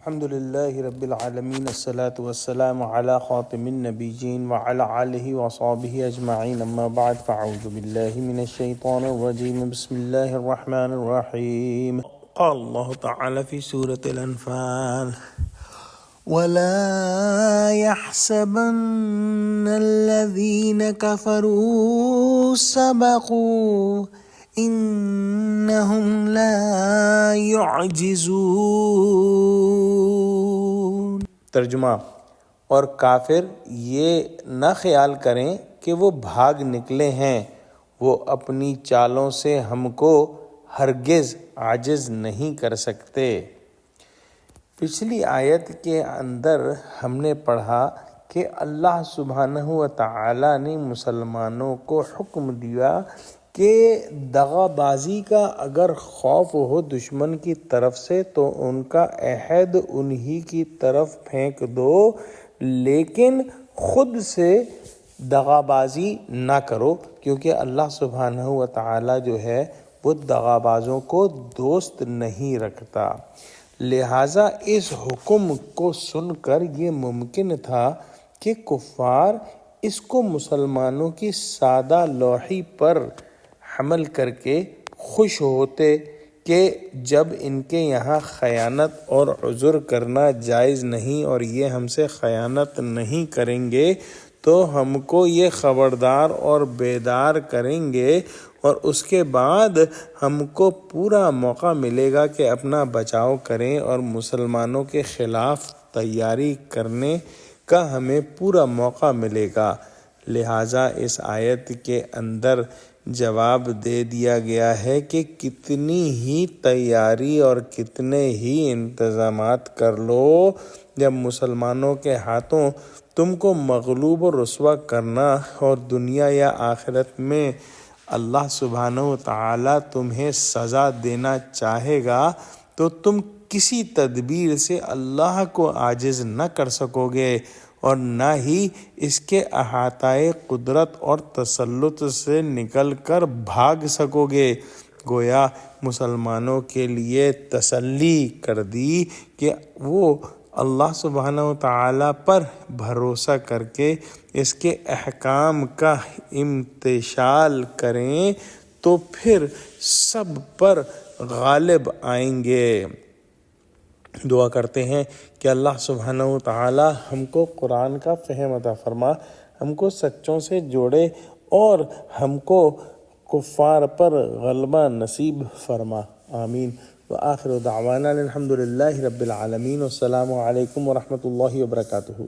الحمد لله رب العالمين الصلاة والسلام على خاتم النبيين وعلى آله وصحبه أجمعين أما بعد فأعوذ بالله من الشيطان الرجيم بسم الله الرحمن الرحيم قال الله تعالى في سورة الأنفال ولا يحسبن الذين كفروا سبقوا انہم لا يعجزون۔ ترجمہ: اور کافر یہ نہ خیال کریں کہ وہ بھاگ نکلے ہیں، وہ اپنی چالوں سے ہم کو ہرگز عاجز نہیں کر سکتے۔ پچھلی آیت کے اندر ہم نے پڑھا کہ اللہ سبحانہ و تعالی نے مسلمانوں کو حکم دیا کہ دغا بازی کا اگر خوف ہو دشمن کی طرف سے تو ان کا عہد انہی کی طرف پھینک دو، لیکن خود سے دغا بازی نہ کرو، کیونکہ اللہ سبحانہ و تعالی جو ہے وہ دغا بازوں کو دوست نہیں رکھتا۔ لہٰذا اس حکم کو سن کر یہ ممکن تھا کہ کفار اس کو مسلمانوں کی سادہ لوحی پر حمل کر کے خوش ہوتے کہ جب ان کے یہاں خیانت اور عذر کرنا جائز نہیں اور یہ ہم سے خیانت نہیں کریں گے تو ہم کو یہ خبردار اور بیدار کریں گے اور اس کے بعد ہم کو پورا موقع ملے گا کہ اپنا بچاؤ کریں اور مسلمانوں کے خلاف تیاری کرنے کا ہمیں پورا موقع ملے گا۔ لہٰذا اس آیت کے اندر جواب دے دیا گیا ہے کہ کتنی ہی تیاری اور کتنے ہی انتظامات کر لو، جب مسلمانوں کے ہاتھوں تم کو مغلوب و رسوا کرنا اور دنیا یا آخرت میں اللہ سبحانہ و تعالی تمہیں سزا دینا چاہے گا تو تم کسی تدبیر سے اللہ کو عاجز نہ کر سکو گے اور نہ ہی اس کے احاطۂ قدرت اور تسلط سے نکل کر بھاگ سکو گے۔ گویا مسلمانوں کے لیے تسلی کر دی کہ وہ اللہ سبحانہ و تعالی پر بھروسہ کر کے اس کے احکام کا امتثال کریں تو پھر سب پر غالب آئیں گے۔ دعا کرتے ہیں کہ اللہ سبحانہ و تعالی ہم کو قرآن کا فہم عطا فرما، ہم کو سچوں سے جوڑے اور ہم کو کفار پر غلبہ نصیب فرما، آمین۔ وآخر دعوانا الحمد للہ رب العالمین، والسلام علیکم ورحمۃ اللہ وبرکاتہ۔